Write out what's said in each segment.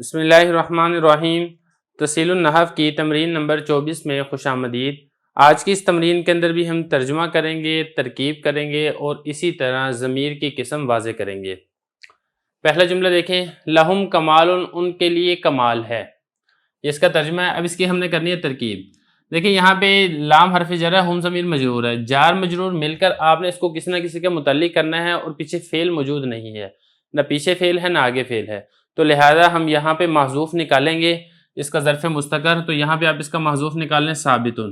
بسم اللہ الرحمن الرحیم۔ تسہیل النحو کی تمرین نمبر 24 میں خوش آمدید۔ آج کی اس تمرین کے اندر بھی ہم ترجمہ کریں گے، ترکیب کریں گے اور اسی طرح ضمیر کی قسم واضح کریں گے۔ پہلا جملہ دیکھیں، لہم کمال، ان کے لیے کمال ہے، یہ اس کا ترجمہ ہے۔ اب اس کی ہم نے کرنی ہے ترکیب۔ دیکھیں یہاں پہ لام حرف جر ہے، ہم ضمیر مجرور ہے، جار مجرور مل کر آپ نے اس کو کسی نہ کسی کے متعلق کرنا ہے اور پیچھے فعل موجود نہیں ہے، نہ پیچھے فعل ہے نہ آگے فعل ہے، تو لہذا ہم یہاں پہ محذوف نکالیں گے اس کا ظرف مستقر۔ تو یہاں پہ آپ اس کا محذوف نکال لیں ثابتن،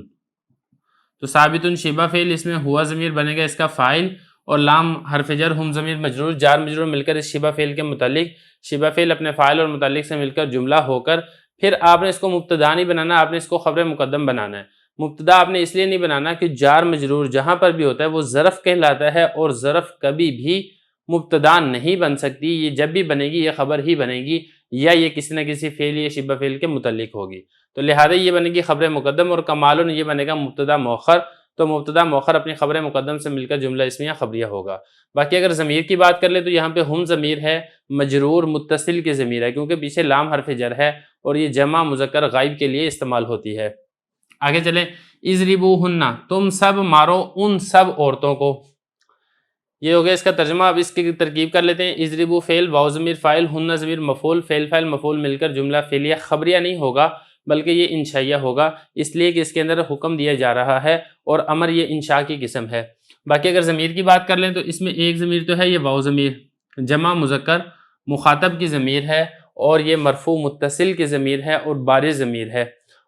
تو ثابتن شبہ فعل، اس میں ہوا ضمیر بنے گا اس کا فاعل، اور لام حرف جر ہم ضمیر مجرور، جار مجرور مل کر اس شبہ فعل کے متعلق، شبہ فعل اپنے فاعل اور متعلق سے مل کر جملہ ہو کر پھر آپ نے اس کو مبتدا نہیں بنانا، آپ نے اس کو خبر مقدم بنانا ہے۔ مبتدا آپ نے اس لیے نہیں بنانا کہ جار مجرور جہاں پر بھی ہوتا ہے وہ ظرف کہلاتا ہے، اور ظرف کبھی بھی مبتدا نہیں بن سکتی، یہ جب بھی بنے گی یہ خبر ہی بنے گی، یا یہ کسی نہ کسی فعل یا شبہ فعل کے متعلق ہوگی، تو لہذا یہ بنے گی خبر مقدم، اور کمالن یہ بنے گا مبتدا مؤخر، تو مبتدا مؤخر اپنی خبر مقدم سے مل کر جملہ اسمیہ خبریہ ہوگا۔ باقی اگر ضمیر کی بات کر لیں تو یہاں پہ ہم ضمیر ہے، مجرور متصل کے ضمیر ہے، کیونکہ پیچھے لام حرف جر ہے اور یہ جمع مذکر غائب کے لیے استعمال ہوتی ہے۔ آگے چلیں، اضربوہن، تم سب مارو ان سب عورتوں کو، یہ ہو گیا اس کا ترجمہ۔ اب اس کی ترکیب کر لیتے ہیں۔ اضربو فعل، واو ضمیر فاعل، ہن ضمیر مفعول، فعل فاعل مفعول مل کر جملہ فعلیہ خبریہ نہیں ہوگا بلکہ یہ انشائیہ ہوگا، اس لیے کہ اس کے اندر حکم دیا جا رہا ہے اور امر یہ انشاء کی قسم ہے۔ باقی اگر ضمیر کی بات کر لیں تو اس میں ایک ضمیر تو ہے یہ واو ضمیر، جمع مذکر مخاطب کی ضمیر ہے، اور یہ مرفوع متصل کی ضمیر ہے اور بارز ضمیر ہے،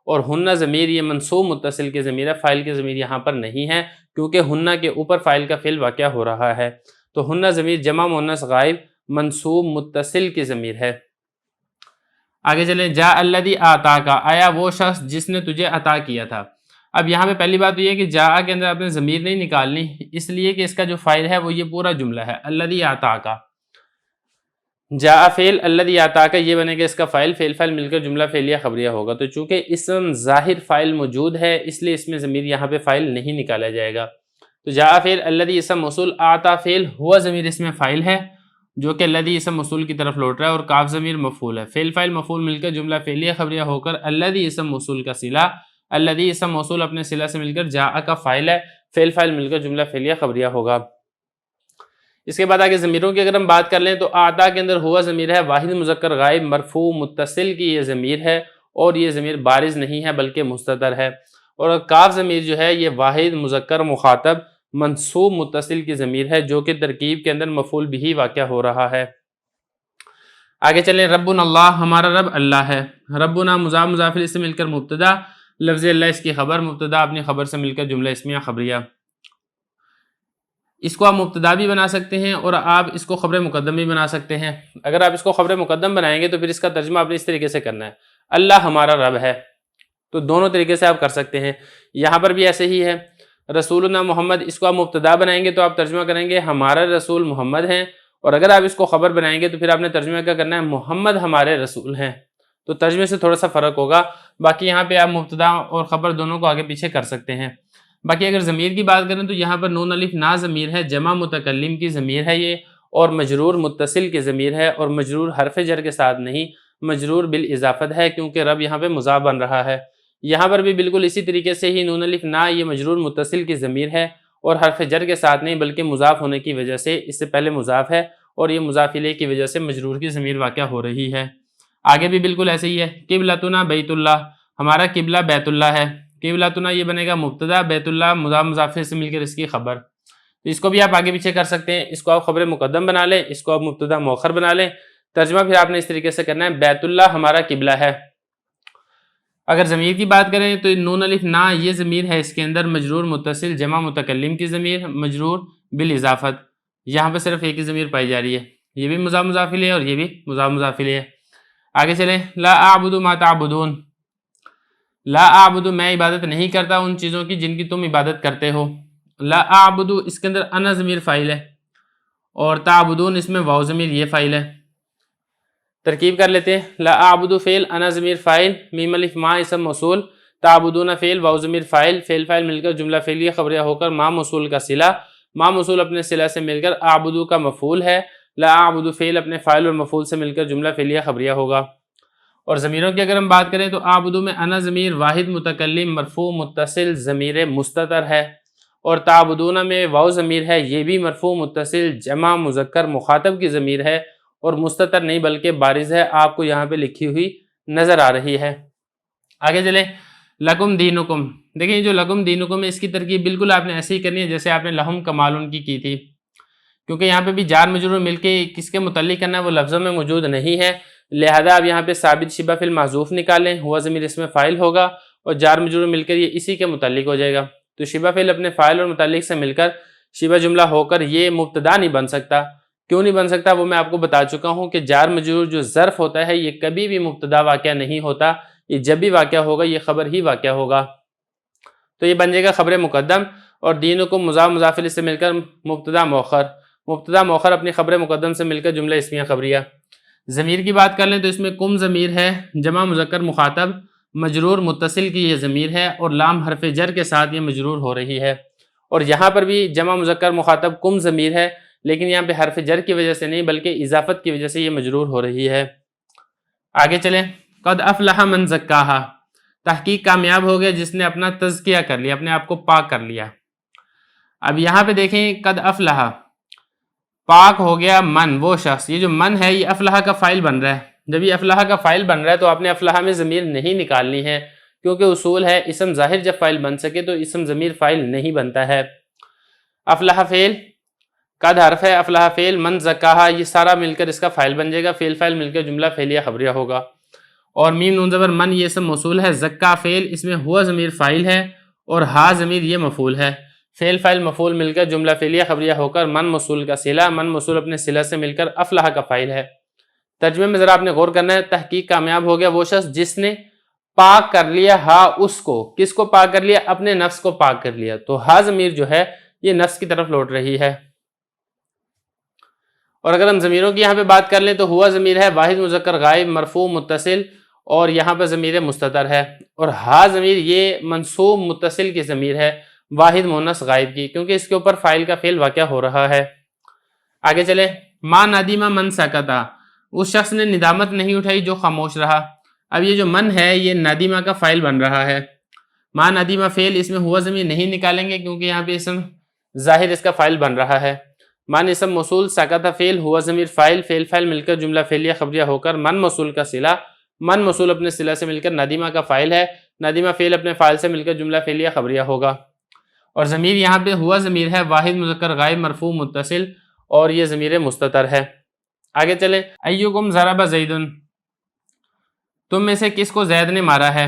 اور ہنہ ضمیر یہ منصوب متصل کی ضمیر ہے، فاعل کی ضمیر یہاں پر نہیں ہے کیونکہ ہنہ کے اوپر فاعل کا فعل واقع ہو رہا ہے، تو ہنہ ضمیر جمع مؤنث غائب منصوب متصل کی ضمیر ہے۔ آگے چلیں، جاء الذی آتاک، آیا وہ شخص جس نے تجھے عطا کیا تھا۔ اب یہاں پہ پہلی بات یہ ہے کہ جاء کے اندر آپ نے ضمیر نہیں نکالنی، اس لیے کہ اس کا جو فاعل ہے وہ یہ پورا جملہ ہے، الذی آتاک، جاء فعل، الذی آتاک یہ بنے گا اس کا فاعل، فعل فاعل مل کر جملہ فعلیہ خبریہ ہوگا، تو چونکہ اسم ظاہر فاعل موجود ہے اس لیے اس میں ضمیر یہاں پہ فاعل نہیں نکالا جائے گا۔ تو جاء فعل، الذی اسم موصول، آتا فعل، ہوا ضمیر اس میں فاعل ہے جو کہ الذی اسم موصول کی طرف لوٹ رہا ہے، اور کاف ضمیر مفعول ہے، فعل فاعل مفعول مل کر جملہ فعلیہ خبریہ ہو کر الذی اسم موصول کا صلہ، الذی اسم موصول اپنے صلہ سے مل کر جاء کا فاعل ہے، فعل فاعل مل کر جملہ فعلیہ خبریہ ہوگا۔ اس کے بعد آگے ضمیروں کی اگر ہم بات کر لیں تو آتا کے اندر ہوا ضمیر ہے، واحد مذکر غائب مرفوع متصل کی یہ ضمیر ہے، اور یہ ضمیر بارز نہیں ہے بلکہ مستتر ہے، اور کاف ضمیر جو ہے یہ واحد مذکر مخاطب منصوب متصل کی ضمیر ہے جو کہ ترکیب کے اندر مفعول بھی واقع ہو رہا ہے۔ آگے چلیں، ربنا اللہ، ہمارا رب اللہ ہے، ربنا مضاف مضاف الیہ سے مل کر مبتدا، لفظ اللہ اس کی خبر، مبتدا اپنی خبر سے مل کر جملہ اسمیہ خبریہ۔ اس کو آپ مبتدا بھی بنا سکتے ہیں اور آپ اس کو خبر مقدم بھی بنا سکتے ہیں۔ اگر آپ اس کو خبر مقدم بنائیں گے تو پھر اس کا ترجمہ آپ نے اس طریقے سے کرنا ہے، اللہ ہمارا رب ہے، تو دونوں طریقے سے آپ کر سکتے ہیں۔ یہاں پر بھی ایسے ہی ہے، رسولنا محمد، اس کو آپ مبتدا بنائیں گے تو آپ ترجمہ کریں گے ہمارا رسول محمد ہیں، اور اگر آپ اس کو خبر بنائیں گے تو پھر آپ نے ترجمہ کیا کرنا ہے، محمد ہمارے رسول ہیں، تو ترجمے سے تھوڑا سا فرق ہوگا۔ باقی یہاں پہ آپ مبتدا اور خبر دونوں کو آگے پیچھے کر سکتے ہیں۔ باقی اگر ضمیر کی بات کریں تو یہاں پر نون الف نا ضمیر ہے، جمع متکلم کی ضمیر ہے یہ، اور مجرور متصل کی ضمیر ہے، اور مجرور حرف جر کے ساتھ نہیں، مجرور بالاضافت ہے کیونکہ رب یہاں پہ مضاف بن رہا ہے۔ یہاں پر بھی بالکل اسی طریقے سے ہی نون الف نا یہ مجرور متصل کی ضمیر ہے اور حرف جر کے ساتھ نہیں بلکہ مضاف ہونے کی وجہ سے، اس سے پہلے مضاف ہے اور یہ مضاف الیہ کی وجہ سے مجرور کی ضمیر واقع ہو رہی ہے۔ آگے بھی بالکل ایسے ہی ہے، قبلتنا بیت اللہ، ہمارا قبلہ بیت اللہ ہے، قبلتنا یہ بنے گا مبتدا، بیت اللہ مضاف مضاف سے مل کر اس کی خبر، اس کو بھی آپ آگے پیچھے کر سکتے ہیں، اس کو آپ خبر مقدم بنا لیں، اس کو آپ مبتدا مؤخر بنا لیں، ترجمہ پھر آپ نے اس طریقے سے کرنا ہے، بیت اللہ ہمارا قبلہ ہے۔ اگر ضمیر کی بات کریں تو نون الف نا یہ ضمیر ہے، اس کے اندر مجرور متصل جمع متکلم کی ضمیر، مجرور بالاضافت، یہاں پہ صرف ایک ہی ضمیر پائی جا رہی ہے، یہ بھی مضاف مضاف الیہ ہے اور یہ بھی مضاف مضاف الیہ ہے۔ آگے چلیں، لا اعبد ما تعبدون، لا اعبد میں عبادت نہیں کرتا ان چیزوں کی جن کی تم عبادت کرتے ہو، لا اعبد اس کے اندر انا ضمیر فاعل ہے، اور تعبدون اس میں واو ضمیر یہ فاعل ہے۔ ترکیب کر لیتے ہیں، لا اعبد فعل، انا ضمیر فاعل، میم الف ما اسم موصول، تعبدون فعل، واو ضمیر فاعل، فعل فاعل مل کر جملہ فعلیہ خبریہ ہو کر ما موصول کا صلہ، ما موصول اپنے صلہ سے مل کر اعبدو کا مفعول ہے، لا اعبد فعل اپنے فاعل اور مفعول سے مل کر جملہ فعلیہ خبریہ ہوگا۔ اور ضمیروں کی اگر ہم بات کریں تو اعبدو میں انا ضمیر واحد متکلم مرفوع متصل ضمیر مستتر ہے، اور تعبدون میں واو ضمیر ہے، یہ بھی مرفوع متصل جمع مذکر مخاطب کی ضمیر ہے اور مستتر نہیں بلکہ بارز ہے، آپ کو یہاں پہ لکھی ہوئی نظر آ رہی ہے۔ آگے چلیں، لکم دینکم، دیکھیں جو لکم دینکم ہے اس کی ترکیب بالکل آپ نے ایسے ہی کرنی ہے جیسے آپ نے لہم کمالن کی تھی، کیونکہ یہاں پہ بھی جار مجرور مل کے کس کے متعلق کرنا ہے وہ لفظوں میں موجود نہیں ہے، لہذا آپ یہاں پہ ثابت شبہ فعل محذوف نکالیں، ہوا ضمیر اس میں فاعل ہوگا اور جار مجرور مل کر یہ اسی کے متعلق ہو جائے گا، تو شبہ فعل اپنے فاعل اور متعلق سے مل کر شبہ جملہ ہو کر یہ مبتدا نہیں بن سکتا۔ کیوں نہیں بن سکتا وہ میں آپ کو بتا چکا ہوں کہ جار مجرور جو ظرف ہوتا ہے یہ کبھی بھی مبتدا واقعہ نہیں ہوتا، یہ جب بھی واقعہ ہوگا یہ خبر ہی واقعہ ہوگا، تو یہ بن جائے گا خبر مقدم، اور دینکم مضاف مضاف الیہ سے مل کر مبتدا مؤخر، مبتدا مؤخر اپنی خبر مقدم سے مل کر جملہ اسمیہ خبریہ۔ ضمیر کی بات کر لیں تو اس میں کم ضمیر ہے، جمع مذکر مخاطب مجرور متصل کی یہ ضمیر ہے اور لام حرف جر کے ساتھ یہ مجرور ہو رہی ہے، اور یہاں پر بھی جمع مذکر مخاطب کم ضمیر ہے لیکن یہاں پہ حرف جر کی وجہ سے نہیں بلکہ اضافت کی وجہ سے یہ مجرور ہو رہی ہے۔ آگے چلیں، قد افلح من زکاہا، تحقیق کامیاب ہو گیا جس نے اپنا تزکیہ کر لیا، اپنے آپ کو پاک کر لیا۔ اب یہاں پہ دیکھیں قد افلح، پاک ہو گیا من، وہ شخص، یہ جو من ہے یہ افلح کا فاعل بن رہا ہے، جب یہ افلح کا فاعل بن رہا ہے تو آپ نے افلح میں ضمیر نہیں نکالنی ہے، کیونکہ اصول ہے اسم ظاہر جب فاعل بن سکے تو اسم ضمیر فاعل نہیں بنتا ہے۔ افلح فعل، قد حرف ہے، افلح فعل، من زکاہا یہ سارا مل کر اس کا فاعل بن جائے گا، فعل فاعل مل کر جملہ فعلیہ خبریہ ہوگا، اور میم نون زبر من یہ اسم موصول ہے، زکا فعل، اس میں ہوا ضمیر فاعل ہے اور ہا ضمیر یہ مفعول ہے، فعل فاعل مفعول مل کر جملہ فعلیہ خبریہ ہو کر من موصول کا صلہ، من موصول اپنے صلہ سے مل کر افلح کا فاعل ہے۔ ترجمے میں ذرا آپ نے غور کرنا ہے، تحقیق کامیاب ہو گیا وہ شخص جس نے پاک کر لیا ہا اس کو، کس کو پاک کر لیا؟ اپنے نفس کو پاک کر لیا، تو ہا ضمیر جو ہے یہ نفس کی طرف لوٹ رہی ہے۔ اور اگر ہم ضمیروں کی یہاں پہ بات کر لیں تو ہوا ضمیر ہے واحد مذکر غائب مرفوع متصل اور یہاں پہ ضمیر مستتر ہے، اور ہا ضمیر یہ منصوب متصل کی ضمیر ہے واحد مؤنث غائب کی، کیونکہ اس کے اوپر فاعل کا فعل واقع ہو رہا ہے۔ آگے چلیں، ما ندیمہ من سکتا، اس شخص نے ندامت نہیں اٹھائی جو خاموش رہا۔ اب یہ جو من ہے یہ ندیمہ کا فاعل بن رہا ہے، ما ندیمہ فعل، اس میں ہوا ضمیر نہیں نکالیں گے کیونکہ یہاں پہ اسم ظاہر اس کا فاعل بن رہا ہے، من اسم موصول، سکتا فعل، ہوا ضمیر فاعل، فعل فاعل مل کر جملہ فعلیہ خبریہ ہو کر من موصول کا صلہ، من موصول اپنے صلہ سے مل کر ندیمہ کا فاعل ہے، ندیمہ فعل اپنے فاعل سے مل کر جملہ فعلیہ خبریہ ہوگا، اور ضمیر یہاں پہ ہوا ضمیر ہے واحد مذکر غائب مرفوع متصل اور یہ ضمیر مستتر ہے۔ آگے چلیں، ایکم ضرب زیدن، تم میں سے کس کو زید نے مارا ہے؟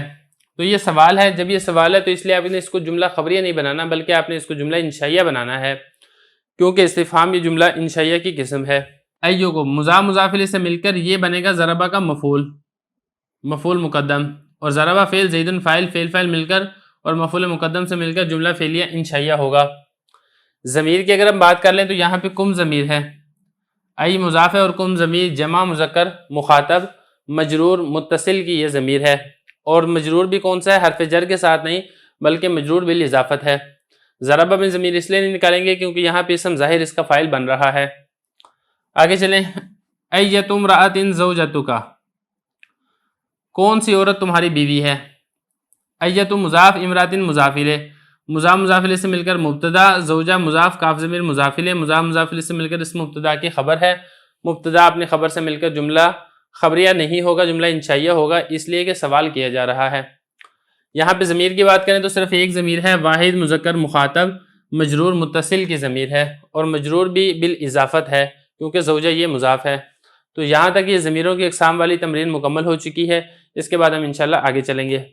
تو یہ سوال ہے، جب یہ سوال ہے تو اس لیے آپ نے اس کو جملہ خبریہ نہیں بنانا بلکہ آپ نے اس کو جملہ انشائیہ بنانا ہے، کیونکہ استفہام یہ جملہ انشائیہ کی قسم ہے۔ ایکم مضاف مضاف الیہ سے مل کر یہ بنے گا ضربہ کا مفعول مقدم، اور ضربہ فعل زیدن فاعل، فعل فاعل مل کر اور مفعول مقدم سے مل کر جملہ فعلیہ انشائیہ ہوگا۔ ضمیر کی اگر ہم بات کر لیں تو یہاں پہ کم ضمیر ہے، ای مضاف ہے اور کم ضمیر جمع مذکر مخاطب مجرور متصل کی یہ ضمیر ہے، اور مجرور بھی کون سا ہے؟ حرف جر کے ساتھ نہیں بلکہ مجرور بالاضافت ہے۔ ضربہ میں ضمیر اس لیے نہیں نکالیں گے کیونکہ یہاں پہ اسم ظاہر اس کا فاعل بن رہا ہے۔ آگے چلیں، ایت امرأۃ زوجتک، کون سی عورت تمہاری بیوی ہے؟ ایت مضاف، امرأۃ مضاف الیہ، مضاف مضاف الیہ سے مل کر مبتدا، زوجہ مضاف، کاف ضمیر مضاف الیہ، مضاف مضاف الیہ سے مل کر اس مبتدا کی خبر ہے، مبتدا اپنی خبر سے مل کر جملہ خبریہ نہیں ہوگا، جملہ انشائیہ ہوگا، اس لیے کہ سوال کیا جا رہا ہے۔ یہاں پہ ضمیر کی بات کریں تو صرف ایک ضمیر ہے واحد مذکر مخاطب مجرور متصل کی ضمیر ہے، اور مجرور بھی بالاضافت ہے کیونکہ زوجہ یہ مضاف ہے۔ تو یہاں تک یہ ضمیروں کی اقسام والی تمرین مکمل ہو چکی ہے، اس کے بعد ہم انشاءاللہ آگے چلیں گے۔